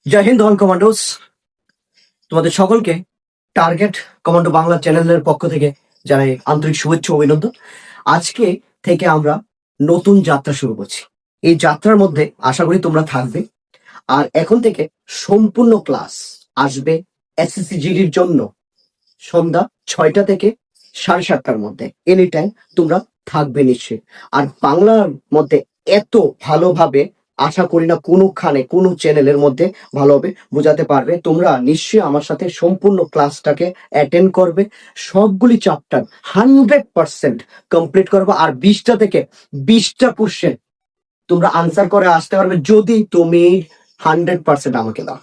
জয় Hind all commandos. তোমাদের সকলকে target commando Bangla চ্যানেলের পক্ষ থেকে জানাই আন্তরিক শুভেচ্ছা ও অভিনন্দন। আজকে থেকে আমরা নতুন যাত্রা শুরু করছি। এই যাত্রার মধ্যে আশা করি তোমরা থাকবে। আর এখন থেকে সম্পূর্ণ ক্লাস আসবে এসএসসি জিডির জন্য সন্ধ্যা 6টা থেকে 7:30টার মধ্যে। এনি টাইম তোমরা থাকবে নিশ্চয়ই। আর বাংলার মধ্যে এত ভালোভাবে আশা করি না কোনোখানে কোনো চ্যানেলের মধ্যে ভালোভাবে বোঝাতে পারবে। তোমরা নিশ্চয়ই আমার সাথে সম্পূর্ণ ক্লাসটাকে অ্যাটেন্ড করবে, সবগুলি চ্যাপ্টার 100% কমপ্লিট করবে। আর 20টা থেকে 20টা কোশ্চেন তোমরা আনসার করে আসতে পারবে যদি তুমি 100% আমাকে দাও।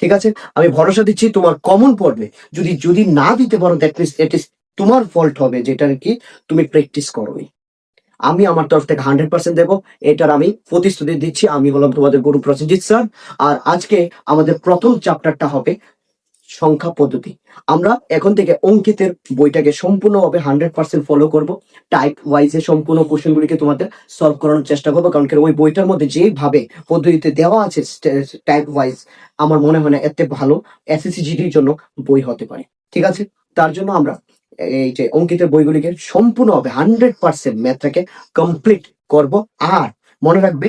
ঠিক আছে, আমি ভরসা দিচ্ছি তোমার কমন পড়বে। যদি যদি না দিতে পারো দ্যাট মিনস ইট ইস তোমার ফল্ট হবে, যেটা কি তুমি প্র্যাকটিস করোই। আমি আমার তরফ থেকে 100% দেবো, এটার আমি প্রতিশ্রুতি দিচ্ছি। আমি হলাম তোমাদের গুরু প্রসেনজিৎ স্যার। আর আজকে আমাদের প্রথম চ্যাপ্টারটা হবে সংখ্যা পদ্ধতি। আমরা এখন থেকে অঙ্কিতের বইটাকে সম্পূর্ণভাবে 100% ফলো করব। টাইপ ওয়াইজে সম্পূর্ণ কোশ্চেনগুলিকে তোমাদের সলভ করানোর চেষ্টা করবো, কারণ ওই বইটার মধ্যে যেভাবে পদ্ধতিতে দেওয়া আছে টাইপ ওয়াইজ, আমার মনে হয় না এতে ভালো এসএসসি জিডির জন্য বই হতে পারে। ঠিক আছে, তার জন্য আমরা এই যে অঙ্কিতের বইগুলিকে সম্পূর্ণভাবে 100% ম্যাথটাকে কমপ্লিট করব। আর মনে রাখবে,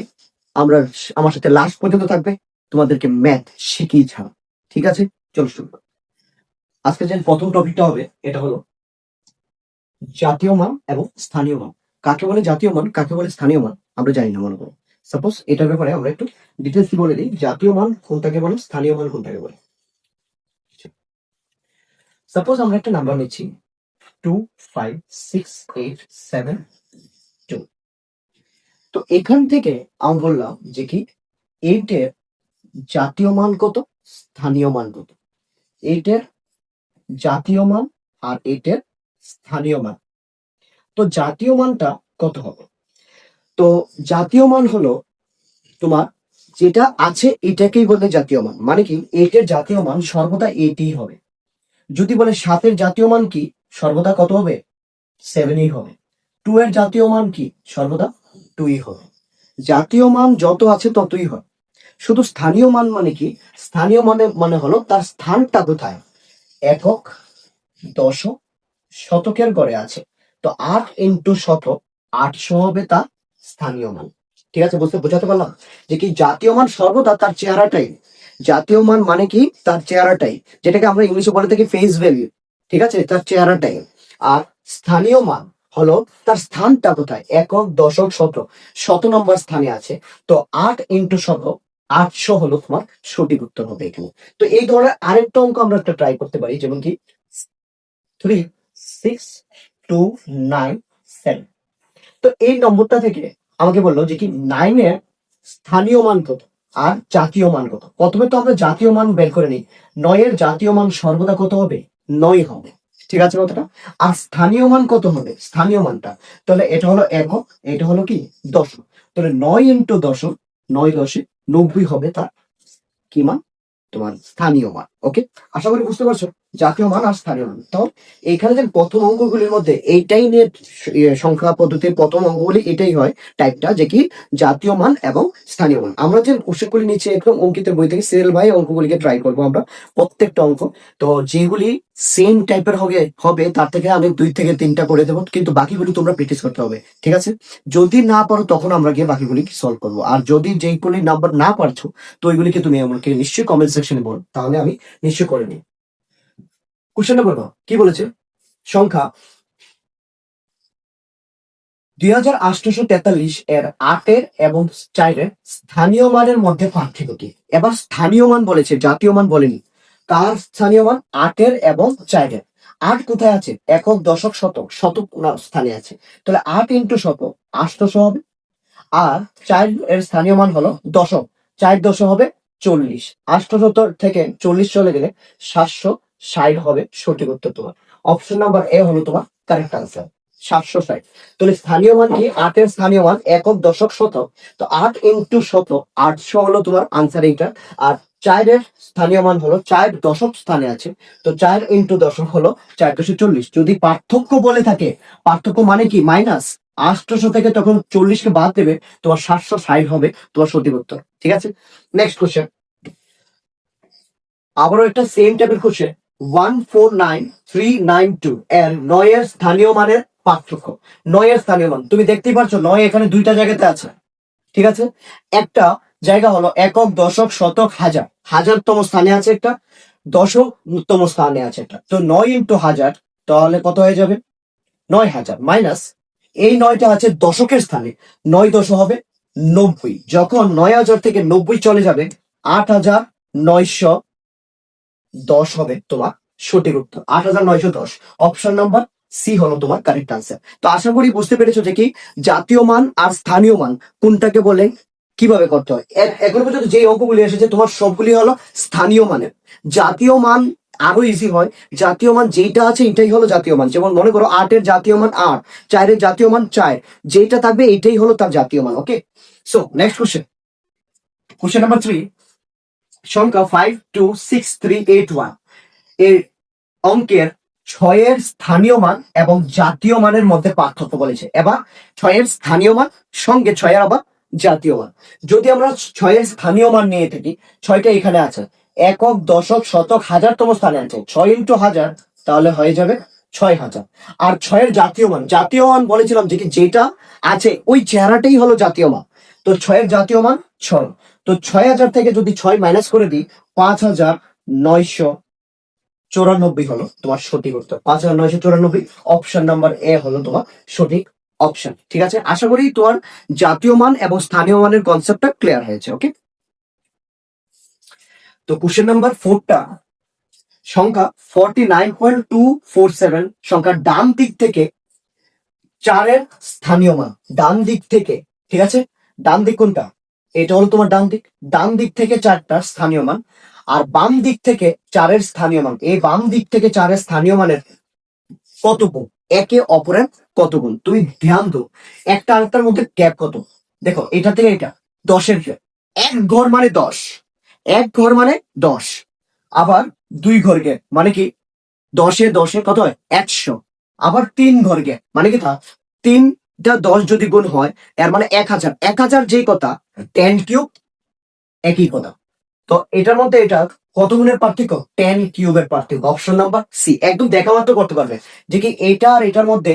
আমরা আমার সাথে লাস্ট পর্যন্ত থাকবে, তোমাদেরকে ম্যাথ শিখিয়ে ছাড়া। ঠিক আছে, চলো শুরু করি। আজকে যে প্রথম টপিকটা হবে এটা হলো জাতীয় মান এবং স্থানীয় মান। কাকে বলে জাতীয় মান, কাকে বলে স্থানীয় মান আমরা জানি না মনে করো। সাপোজ এটার ব্যাপারে আমরা একটু ডিটেলস বলে দিই, জাতীয় মান কোনটাকে বলে, স্থানীয় মান কোনটাকে বলে। সাপোজ আমরা একটা নাম্বার নিচ্ছি 25687 তো এখান থেকে আমি বললাম যে কি এইটের জাতীয় মান কত, স্থানীয় মান কত। এইটের জাতীয় মান আর এইটের স্থানীয় মান। তো জাতীয় মানটা কত হবে? তো জাতীয় মান হলো তোমার যেটা আছে এটাকেই বলে জাতীয় মান। মানে কি, এইটের জাতীয় মান সর্বদা এইটিই হবে। যদি বলে 7-এর জাতীয় মান কি, সর্বদা কত হবে? 7ই হবে। 2 এর জাতীয় মান কি, সর্বদা 2ই হবে। জাতীয় মান যত আছে ততই হয়। শুধু স্থানীয় মান মানে কি, স্থানীয় মানে মানে হলো তার স্থানটা কোথায়, একক, দশক, শতকের গড়ে আছে। তো 8 ইন্টু শতক 800 হবে তার স্থানীয় মান। ঠিক আছে, বোঝাতে পারলাম যে কি জাতীয় মান সর্বদা তার চেহারাটাই। জাতীয় মান মানে কি, তার চেহারাটাই, যেটাকে আমরা ইংলিশে বলে থাকি ফেস ভ্যালু। ঠিক আছে, তার চেহারাটাই। আর স্থানীয় মান হলো তার স্থানটা কোথায়, একক, দশক, শতক, শত নম্বর স্থানে আছে। তো 8 ইন্টু শতক 800 হলো তোমার সঠিক উত্তর হবে এখানে। তো এই ধরনের আরেকটা অঙ্ক আমরা একটা ট্রাই করতে পারি, যেমন কি 36297। তো এই নম্বরটা থেকে আমাকে বললো যে কি 9-এর স্থানীয় মান কত আর জাতীয় মান কত। প্রথমে তো আমরা জাতীয় মান বের করে নিই। 9-এর জাতীয় মান সর্বদা কত হবে, 9 হবে। ঠিক আছে কথাটা। আর স্থানীয় মান কত হবে, স্থানীয় মানটা তাহলে এটা হলো একক, এটা হলো কি দশক। তাহলে 9 ইন্টু দশক, 9×10=90 হবে তার কি মান, তোমার স্থানীয় মান। ওকে, আশা করি বুঝতে পারছো জাতীয় মান আর স্থানীয় মান। তো এইখানে যে প্রথম অঙ্কগুলির মধ্যে এইটাই নিয়ে সংখ্যা পদ্ধতির প্রথম অঙ্কগুলি এটাই হয় টাইপটা, যে কি জাতীয় মান এবং স্থানীয় মান। আমরা যে কোশ্চেনগুলি নিচ্ছি একদম অঙ্কিতের বই থেকে সিরিয়াল ভাই অঙ্কগুলিকে ট্রাই করবো আমরা প্রত্যেকটা অঙ্ক। তো যেগুলি সেম টাইপের হবে হবে তার থেকে আমি 2 থেকে 3টা করে দেবো, কিন্তু বাকিগুলি তোমরা প্র্যাকটিস করতে হবে। ঠিক আছে, যদি না পারো তখন আমরা গিয়ে বাকিগুলি সলভ করবো। আর যদি যেইগুলি নাম্বার না পারছো তো ওইগুলিকে তুমি আমাকে নিশ্চয়ই কমেন্ট সেকশনে বল, তাহলে আমি নিশ্চয়ই করে নিই। কোশ্চেনটা বলবো কি বলেছে, সংখ্যা 2843 এর 8-এর এবং 4-এর স্থানীয় মানের মধ্যে পার্থক্য কি। এবার স্থানীয় মান বলেছে, জাতীয় মান বলেনি। তার স্থানীয় মান 8-এর এবং 4-এর। 8 কোথায় আছে, একক, দশক, শতক, শতক স্থানে আছে। তাহলে 8 ইন্টু শতক 800 হবে। আর 4 এর স্থানীয় মান হলো দশক, 4 দশক হবে 40। 870 থেকে 40 চলে গেলে 760 হবে সঠিক উত্তর তোমার। অপশন নাম্বার এ হলো তোমার কারেক্ট আনসার, 760। তাহলে স্থানীয় মান কি, 8-এর স্থানীয় মান একক, দশক, শতক। তো 8 ইন্টু শতক 800 হলো তোমার আনসার এইটা। আর 4-এর স্থানীয় মান হলো 4 দশক স্থানে আছে। তো 4 ইন্টু দশক হলো 440। যদি পার্থক্য বলে থাকে, পার্থক্য মানে কি মাইনাস, 800 থেকে তখন 40কে বাদ দেবে, তোমার 760 হবে তোমার সঠিক উত্তর। ঠিক আছে, নেক্সট কোশ্চেন। আবারও একটা সেম টাইপের কোশ্চেন, 149392 এর 9 এর স্থানীয় মানের পার্থক্য। 9 এর স্থানীয় মান তুমি দেখতেই পাচ্ছ, 9 এখানে দুইটা জায়গাতে আছে, ঠিক আছে। একটা জায়গা হলো একক, দশক, শতক, হাজার, হাজারতম স্থানে আছে একটা, দশকতম স্থানে আছে একটা। তো 9 ইন্টু হাজার তাহলে কত হয়ে যাবে? 9000 মাইনাস এই 9টা আছে দশকের স্থানে, 9 দশ হবে 90। যখন 9000 থেকে 90 চলে যাবে 8910 হবে তোমার সঠিক উত্তর। 8910, অপশন নাম্বার সি হলো তোমার কারেক্ট আনসার। তো আশা করি বুঝতে পেরেছো যে কি জাতীয় মান আর স্থানীয় মান কোনটাকে বলে, কিভাবে করতে হয়। এখন পর্যন্ত যে অঙ্কগুলি এসেছে তোমার সবগুলি হলো স্থানীয় মানের। জাতীয় মান আরো ইজি হয়। জাতীয় মান যেটা আছে এটাই হলো জাতীয় মান। যেমন মনে করো 8 এর জাতীয় মান 8, 4 এর জাতীয় মান 4, যেটা থাকবে এটাই হলো তার জাতীয় মান। Okay, so next question, question number 3, সংখ্যা 526381 এর অঙ্কের 6 এর স্থানীয় মান এবং জাতীয় মানের মধ্যে পার্থক্য বলেছে। এবার 6 এর স্থানীয় মান সঙ্গে 6 এর আবার জাতীয় মান। যদি আমরা 6 এর স্থানীয় মান নিয়ে থাকি, 6টা এখানে আছে, একক, দশক, শতক, হাজারতম স্থানে আছে, 6 ইন্টু হাজার তাহলে হয়ে যাবে 6000। আর 6 এর জাতীয় মান, জাতীয় মান বলেছিলাম যে কি যেটা আছে ওই চেহারাটাই হলো জাতীয় মান। তো 6 এর জাতীয় মান 6। তো 6000 থেকে যদি 6 মাইনাস করে দিই 5994 হলো তোমার সঠিক উত্তর। 5994, অপশন নাম্বার এ হলো তোমার সঠিক অপশন। ঠিক আছে, আশা করি তোমার জাতীয় মান এবং স্থানীয় মানের কনসেপ্টটা ক্লিয়ার হয়েছে। ওকে, তো কোশ্চেন নাম্বার 4টা, সংখ্যা 49.247 সংখ্যার ডান দিক থেকে 4 এর স্থানীয় মান, ডান দিক থেকে, ঠিক আছে, ডান দিক কোনটা? এটা হলো তোমার ডান দিক। ডান দিক থেকে 4টা স্থানীয় মান, আর বাম দিক থেকে 4 এর স্থানীয় মান। এই বাম দিক থেকে 4 এর স্থানীয় মানের কত গুণ, একে অপরের কত গুণ। তুমি ধ্যান দাও একটা আরেকটার মধ্যে গ্যাপ কত। দেখো এটা থেকে এটা 10-এর গ্যাপ, এক ঘর মানে 10, এক ঘর মানে 10। আবার 2 ঘর গ্যাপ মানে কি 10-এ 10-এ কত হয় 100। আবার 3 ঘর গ্যাপ মানে কি তা 3টা 10 যদি গুণ হয় এর মানে 1000। 1000 যেই কথা 10 কিউব একই কথা। তো এটার মধ্যে এটা কত গুণের পার্থক্য? 10 কিউবের পার্থক্য। অপশন নাম্বার সি, একদম দেখা মাত্র করতে পারবে যে কি এটা আর এটার মধ্যে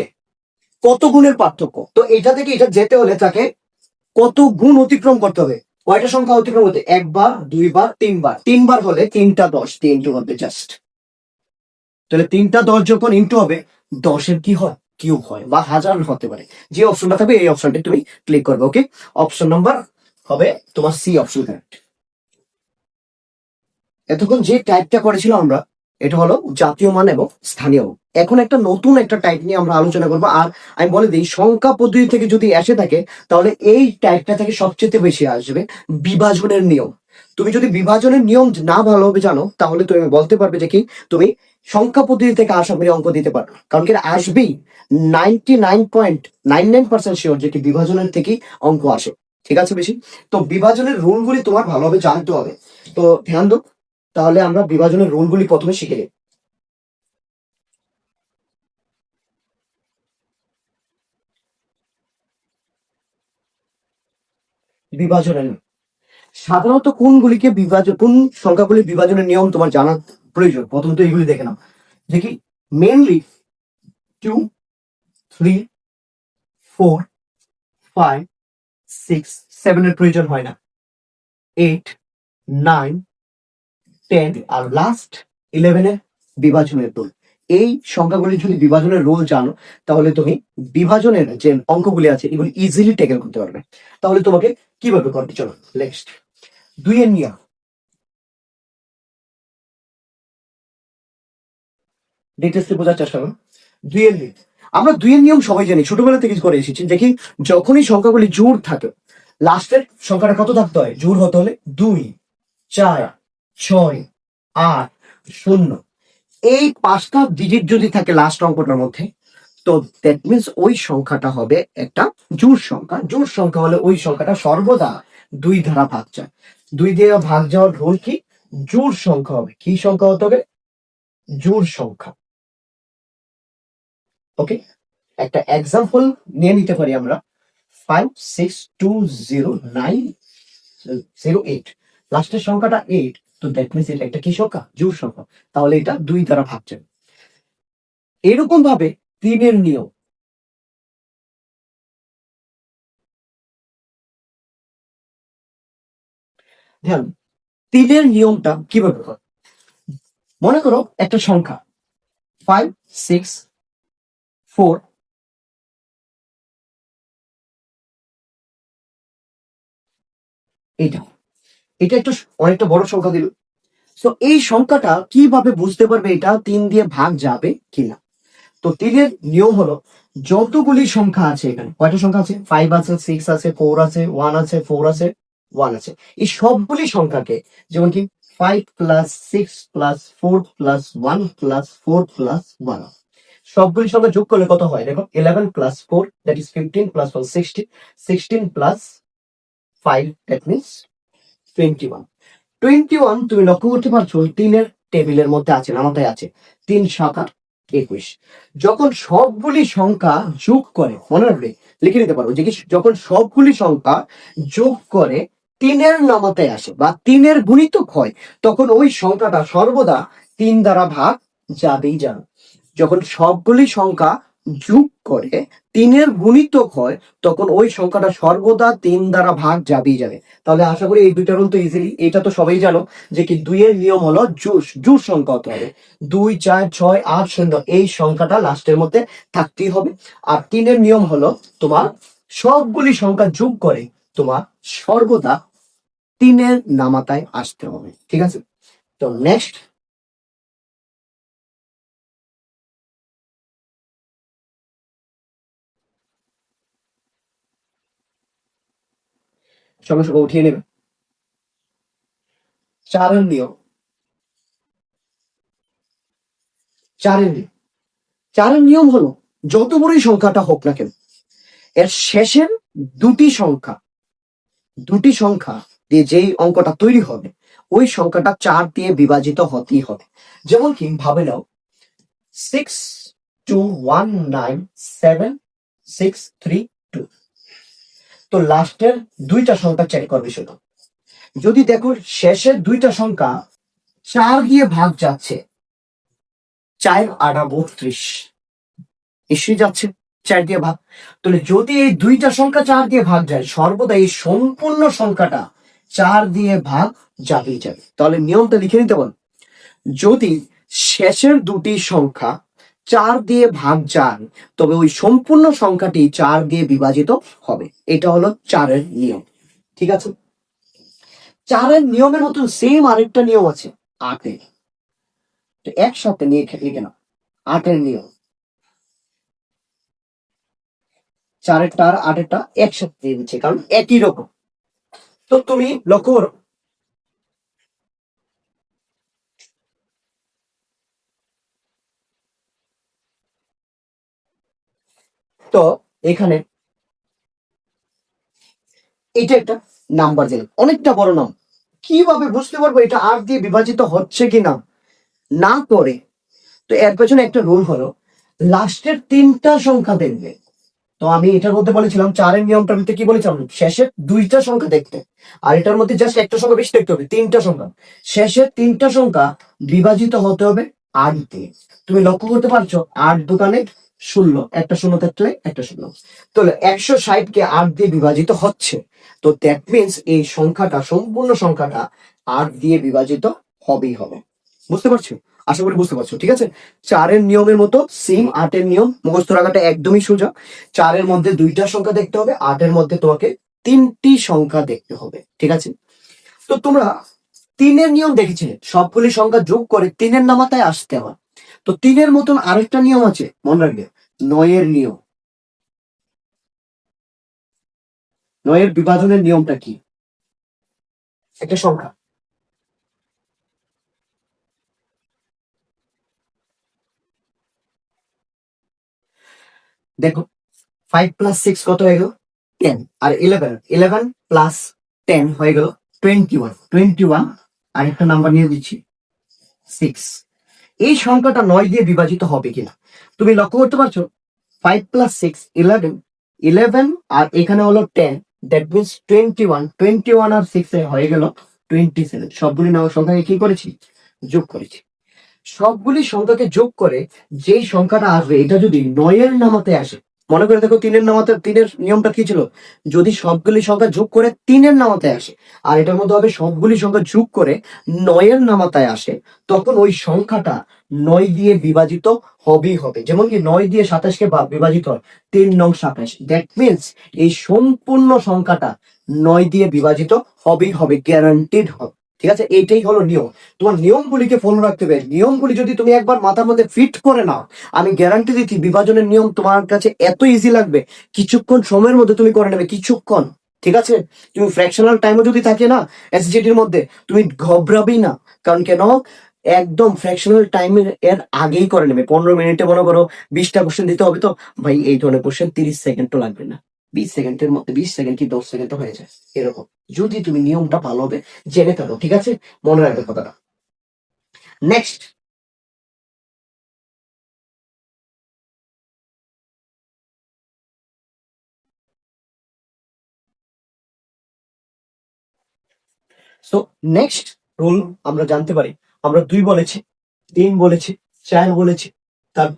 কত গুণের পার্থক্য। তো এটা থেকে এটা যেতে হলে তাকে কত গুণ অতিক্রম করতে হবে, কয়টা সংখ্যা অতিক্রম করতে? একবার, দুইবার, তিনবার। তিনবার হলে 3টা 10, 3 হবে জাস্ট। তাহলে 3টা 10 যখন ইন্টু হবে 10-এর কি হয় কিউব হয়, বা হাজার হতে পারে। যে অপশনটা থাকবে এই অপশনটা তুমি ক্লিক করবে। ওকে, অপশন নাম্বার হবে তোমার সি অপশন কারেক্ট। এতক্ষণ যে টাইপটা করেছিলাম আমরা এটা হলো জাতীয় মান এবং স্থানীয়। এখন একটা নতুন একটা টাইপ নিয়ে আমরা আলোচনা করবো। আর আমি বলে দিই সংখ্যা পদ্ধতি থেকে যদি এসে থাকে তাহলে এই টাইপটা থেকে সবচেয়ে বেশি আসবে বিভাজনের নিয়ম। তুমি যদি বিভাজনের নিয়ম না ভালোভাবে জানো তাহলে তুমি বলতে পারবে যে কি তুমি সংখ্যা পদ্ধতি থেকে আশা করি অঙ্ক দিতে পারো, কারণ কি আসবেই 99.99% শিওর যে কি বিভাজনের থেকেই অঙ্ক আসে। ঠিক আছে বেশি, তো বিভাজনের রুলগুলি তোমার ভালোভাবে জানতে হবে। তো ধ্যান দাও, তাহলে আমরা বিভাজনের রুলগুলি প্রথমে শিখে নিই। বিভাজনের নিয়ম। সাধারণত কোনগুলিকে বিভাজন, কোন সংখ্যাগুলি বিভাজনের নিয়ম তোমার জানা প্রয়োজন? প্রথমত এইগুলি দেখে নাও। দেখি মেনলি 2, 3, 4, 5, 6, 7 এর প্রয়োজন হয় না। 8, 9, 10 আর লাস্ট 11 এর বিভাজনের রুল। এই সংখ্যাগুলি যদি বিভাজনের রুল জানো তাহলে তুমি বিভাজনের যে অঙ্কগুলি আছে এগুলি ইজিলি টেকেল করতে পারবে। তাহলে তোমাকে কিভাবে করতে, চলো নেক্সট 2 এর নিয়ম। ডিটেলসে বোঝার চেষ্টা করো। 2 এর নিয়ম, আমরা 2 এর নিয়ম সবাই জানি, ছোটবেলা থেকে করে এসেছি। দেখি যখনই সংখ্যাগুলি জোড় থাকে লাস্টের সংখ্যাটা কত থাকতে হয়? জোড় হতে হলে 2, 4, 6, 8, 0। এই 5টা ডিজিট যদি থাকে লাস্ট অঙ্কটার মধ্যে তো দ্যাট মিনস ওই সংখ্যাটা হবে একটা জোড় সংখ্যা। জোড় সংখ্যা হলে ওই সংখ্যাটা সর্বদা 2 দ্বারা ভাগ যায়। 2 দিয়ে ভাগ যাওয়ার রুল কি? জোড় সংখ্যা হবে। কি সংখ্যা হতে হবে? জোড় সংখ্যা। ওকে, একটা এক্সাম্পল নিয়ে নিতে পারি আমরা। 5620908, লাস্টের সংখ্যাটা 8। তো দ্যাট মিনস এটা একটা কি সংখ্যা? জোড় সংখ্যা। তাহলে এটা 2 দ্বারা ভাগ যাবে। এরকম ভাবে 3 এর নিয়ম, ধ্যান 3 এর নিয়মটা কিভাবে হয়? মনে করো একটা সংখ্যা 5 6 4, এটা এটা একটা অনেকটা বড় সংখ্যা দিল। তো এই সংখ্যাটা কিভাবে বুঝতে পারবে এটা 3 দিয়ে ভাগ যাবে কিনা? তো 3 এর নিয়ম হলো, যতগুলি সংখ্যা আছে এখানে, কয়টা সংখ্যা আছে? 5 আছে, 6 আছে, 4 আছে, 1 আছে, 4 আছে, 1 আছে, এই সবগুলি সংখ্যাকে, যেমন কি 5 plus 6 plus 4 plus 1 plus 4 plus 1, সবগুলি সংখ্যা যোগ করলে কত হয়? দেখো 11 plus 4 that is 15 plus 1 16, 16 plus 5 that means 21। 21 তুমি লক্ষ্য করতে পারছো 3 এর টেবিলের মধ্যে আছে, নামাতায় আছে 3 7 21। যখন সবগুলি সংখ্যা যোগ করে, মনে রাখবে লিখে নিতে পারবো যে কি, যখন সবগুলি সংখ্যা যোগ করে 3 এর নামাতায় আসে বা 3 এর গুণিতক হয়, তখন ওই সংখ্যাটা সর্বদা 3 দ্বারা ভাগ যাবেই যাবে। যখন সবগুলি সংখ্যা যোগ করে 3 এর গুণিতক হয়, তখন ওই সংখ্যাটা সর্বদা 3 দ্বারা ভাগ যাবেই যাবে। তাহলে আশা করি এই দুইটা রুল তো ইজিলি, এটা তো সবাই জানো যে কি 2 এর নিয়ম হলো জোড় সংখ্যা হতে হবে। 2 4 6 8 0 এই সংখ্যাটা লাস্টের মধ্যে থাকতেই হবে। আর 3 এর নিয়ম হলো তোমার সবগুলি সংখ্যা যোগ করে তোমার সর্বদা 3 এর নামাতায় আসতে হবে। ঠিক আছে? তো নেক্সট, সঙ্গে সঙ্গে উঠিয়ে নেবে 4 এর নিয়ম। 4 এর নিয়ম, 4 এর নিয়ম হলো, যত বড়ই সংখ্যাটা হোক না কেন, এর শেষের দুটি সংখ্যা দিয়ে যেই অঙ্কটা তৈরি হবে, ওই সংখ্যাটা 4 দিয়ে বিভাজিত হতেই হবে। যেমন কি ভাবে নাও 62197632, তো লাস্টের দুইটা সংখ্যা চেক করবে শুধু। যদি দেখো শেষের দুইটা সংখ্যা 4 দিয়ে ভাগ যাচ্ছে, 4 8 32, নিশ্চয়ই যাচ্ছে 4 দিয়ে ভাগ। তাহলে যদি এই দুইটা সংখ্যা 4 দিয়ে ভাগ যায়, সর্বদা এই সম্পূর্ণ সংখ্যাটা 4 দিয়ে ভাগ যাবেই যাবে। তাহলে নিয়মটা লিখে নিতে পারো, যদি শেষের দুটি সংখ্যা 4 দিয়ে ভাগ যায়, তবে ওই সম্পূর্ণ সংখ্যাটি 4 দিয়ে বিভাজিত হবে। এটা হলো 4 এর নিয়ম। ঠিক আছে? 4 এর নিয়মের মতন সেম আরেকটা নিয়ম আছে 8 এর। তো একসাথে নিয়ে লিখে নাও 8 এর নিয়ম। 4 এরটা আর 8 এরটা একসাথে দিয়ে দিচ্ছে, কারণ একই রকম। তো তুমি লক্ষ্য করো, তো এখানে এটা একটা নাম্বার দিলাম, অনেকটা বড় নাম, কিভাবে বুঝতে পারবো এটা 8 দিয়ে বিভাজিত হচ্ছে কি না? না করে, তো এর পেছনে একটা রুল হলো, লাস্টের 3টা সংখ্যা দেখবে। তো আমি এটার মধ্যে বলেছিলাম 4 এর নিয়মটার মধ্যে কি বলেছিলাম, শেষের 2টা সংখ্যা দেখতে, আর এটার মধ্যে জাস্ট একটা সংখ্যা বেশি দেখতে হবে, 3টা সংখ্যা। শেষের 3টা সংখ্যা বিভাজিত হতে হবে 8 দিয়ে। তুমি লক্ষ্য করতে পারছো 8 দোকানে 16, একটা শূন্য থাকলে একটা শূন্য। তাহলে 160 কে 8 দিয়ে বিভাজিত হচ্ছে, তো দ্যাট মিনস এই সংখ্যাটা, সম্পূর্ণ সংখ্যাটা 8 দিয়ে বিভাজিত হবেই হবে। বুঝতে পারছো? আশা করি বুঝতে পারছো। ঠিক আছে? 4 এর নিয়মের মতো সেম 8 এর নিয়ম মুখস্থ রাখাটা একদমই সোজা। 4 এর মধ্যে 2টা সংখ্যা দেখতে হবে, 8 এর মধ্যে তোমাকে 3টি সংখ্যা দেখতে হবে। ঠিক আছে? তো তোমরা 3 এর নিয়ম দেখেছিলে, সবগুলি সংখ্যা যোগ করে 3 এর নামাতায় আসতে হয়। তো 3 এর মতন আরেকটা নিয়ম আছে, মনে রাখবে 9 এর নিয়ম। 9 এর বিভাজনের নিয়মটা কি? একটা সংখ্যা, দেখো 5 প্লাস 6 কত হয়ে গেল? 10। আর 11, 11 প্লাস 10 হয়ে গেল 21, 21 আর একটা নাম্বার নিয়ে দিচ্ছি 6। এই সংখ্যাটা 9 দিয়ে বিভাজিত হবে কিনা তুমি লক্ষ্য করতে পারছো। 5 প্লাস 6 11, 11 আর এখানে হলো 10, দ্যাট মিনস 21, 21 আর 6 এ হয়ে গেল 27। সবগুলি সংখ্যাকে কি করেছি, যোগ করেছি। সবগুলি সংখ্যাকে যোগ করে যেই সংখ্যাটা আসবে এটা যদি 9-এর নামাতে আসে, মনে করে দেখো 3-এর নামাতে, 3-এর নিয়মটা কি ছিল, যদি সবগুলি সংখ্যা যোগ করে 3-এর নামাতে আসে, আর এটার মধ্যে হবে সবগুলি সংখ্যা যোগ করে 9-এর নামাতায় আসে, তখন ওই সংখ্যাটা 9 দিয়ে বিভাজিত হবেই হবে। যেমন কি 9 দিয়ে 27-কে বিভাজিত হয় 3 নং 27, দ্যাট মিনস এই সম্পূর্ণ সংখ্যাটা 9 দিয়ে বিভাজিত হবেই হবে, গ্যারান্টিড হবে। ঠিক আছে, এইটাই হলো নিয়ম। তোমার নিয়মগুলিকে ফলো রাখতে হবে। নিয়মগুলি যদি তুমি একবার মাথার মধ্যে ফিট করে নাও, আমি গ্যারান্টি দিচ্ছি বিভাজনের নিয়ম তোমার কাছে এত ইজি লাগবে, কিছুক্ষণ সময়ের মধ্যে তুমি করে নেবে, কিছুক্ষণ। ঠিক আছে, তুমি ফ্র্যাকশনাল টাইমও যদি থাকে না এসজিটির মধ্যে, তুমি ঘবরাবেই না। কারণ কেন, একদম ফ্র্যাকশনাল টাইমের এর আগেই করে নেবে। 15 মিনিটে মনে করো 20টা কোশ্চেন দিতে হবে, তো ভাই এই ধরনের কোশ্চেন 30 সেকেন্ডও লাগবে না, 20 সেকেন্ডের মধ্যে, 20 সেকেন্ড কি 10 সেকেন্ড হয়ে যায় এরকম, যদি তুমি নিয়মটা ভালোভাবে জেনে থাকো। ঠিক আছে, মনে রাখবে কথাটা। নেক্সট, সো নেক্সট রুল আমরা জানতে পারি। আমরা 2 বলেছি, 3 বলেছি, 4 বলেছি, তার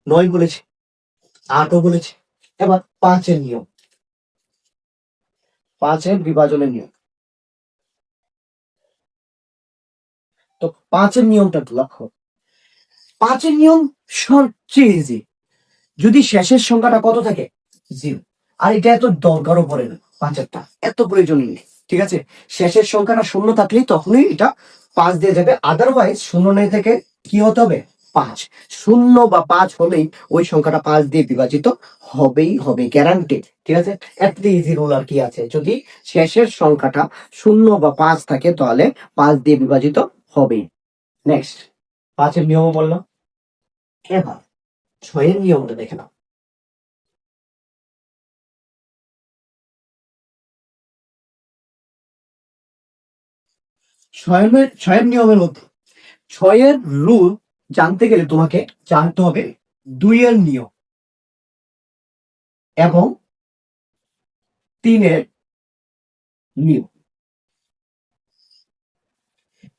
9 বলেছি, 8ও বলেছি। এবার 5-এর নিয়ম, 5-এর বিভাজনের নিয়ম। তো 5-এর নিয়মটা লক্ষ্য, 5-এর নিয়ম সবচেয়ে ইজি। যদি শেষের সংখ্যাটা কত থাকে, 0, আর এটা এত দরকারও পড়ে না, 5-এরটা এত প্রয়োজন নেই। ঠিক আছে, শেষের সংখ্যাটা 0 থাকলেই তখনই এটা 5 দিয়ে যাবে, আদারওয়াইজ 0 নেই থেকে কি হতে হবে, 5। 0 বা 5 হলেই ওই সংখ্যাটা 5 দিয়ে বিভাজিত হবেই হবে, গ্যারান্টেড। ঠিক আছে, এত ইজি রুল আর কি আছে, যদি শেষের সংখ্যাটা 0 বা 5 থাকে তাহলে 5 দিয়ে বিভাজিত হবেই। নেক্সট, 5-এর নিয়ম বললাম। এবার 6-এর নিয়মটা দেখে নাও। 6-এর নিয়মের মধ্যে 6-এর রুল জানতে গেলে তোমাকে জানতে হবে 2-এর নিয়ম এবং 3-এর নিয়ম।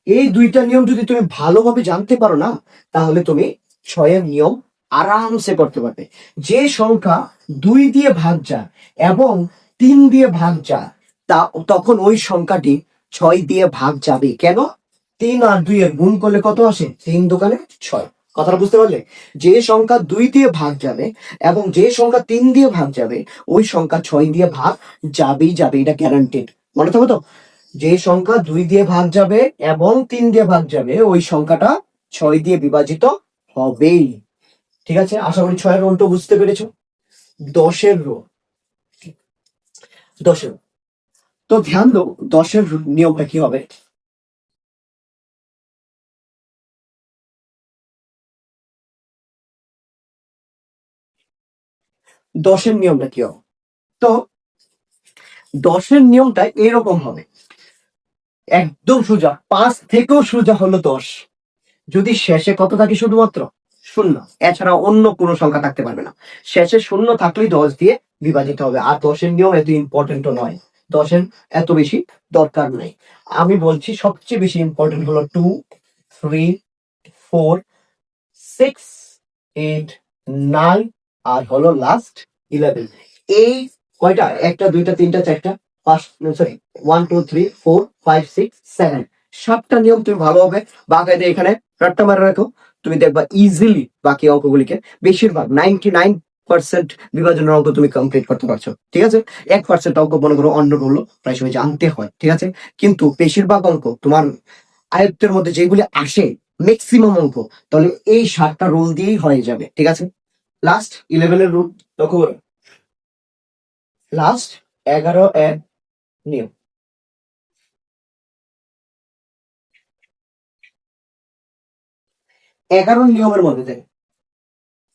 এই 2টা নিয়ম যদি তুমি ভালোভাবে জানতে পারো না, তাহলে তুমি 6-এর নিয়ম আরামসে করতে পারবে। যে সংখ্যা 2 দিয়ে ভাগ যায় এবং 3 দিয়ে ভাগ যায়, তা তখন ওই সংখ্যাটি 6 দিয়ে ভাগ যাবে। কেন, 3 আর 2 এর গুণ করলে কত আসে, 3 দোকানে 6। কথাটা বুঝতে পারলে? যে সংখ্যা 2 দিয়ে ভাগ যাবে এবং যে সংখ্যা 3 দিয়ে ভাগ যাবে, ওই সংখ্যা 6 দিয়ে ভাগ যাবেই যাবে, এটা গ্যারান্টেড। মনে থাকো তো, যে সংখ্যা 2 দিয়ে ভাগ যাবে এবং 3 দিয়ে ভাগ যাবে, ওই সংখ্যাটা 6 দিয়ে বিভাজিত হবেই। ঠিক আছে, আশা করি 6-এর রোলটা বুঝতে পেরেছো। 10-এর রোল, 10-এর, তো ধ্যান দাও 10-এর নিয়মটা কি হবে। 10-এর নিয়মটা কি হবে, তো 10-এর নিয়মটা এরকম হবে, একদম সোজা, 5 থেকেও সোজা হলো 10। যদি শেষে কত থাকে, শুধুমাত্র 0, এছাড়া অন্য কোনো সংখ্যা থাকতে পারবে না। শেষে 0 থাকলেই 10 দিয়ে বিভাজিত হবে। আর 10-এর নিয়ম এত ইম্পর্টেন্টও নয়, 10-এর এত বেশি দরকার নাই। আমি বলছি সবচেয়ে বেশি ইম্পর্টেন্ট হলো 2, 3, 4, 6, 8, 9 আর হলো লাস্ট 11। এই কয়টা, 1টা 2টা 3টা 4টা 5, সরি 1 2 3 4 5 6 7, 7টা নিয়ম তুমি ভালোভাবে বাকায়দে এখানে রাট্টা মারা রাখো, তুমি দেখবা ইজিলি বাকি অঙ্কগুলিকে বেশিরভাগ 99% বিভাজনের অঙ্ক তুমি কমপ্লিট করতে পারছো। ঠিক আছে, 1% অঙ্ক মনে করো অন্য হলো প্রায় সময় জানতে হয়। ঠিক আছে, কিন্তু বেশিরভাগ অঙ্ক তোমার আয়ত্তের মধ্যে যেগুলি আসে, ম্যাক্সিমাম অঙ্ক, তাহলে এই 7টা রুল দিয়েই হয়ে যাবে। ঠিক আছে, লাস্ট 11-এর রুল লক্ষ্য করো, লাস্ট 11-এর নিয়ম। 11 নিয়মের মধ্যে থেকে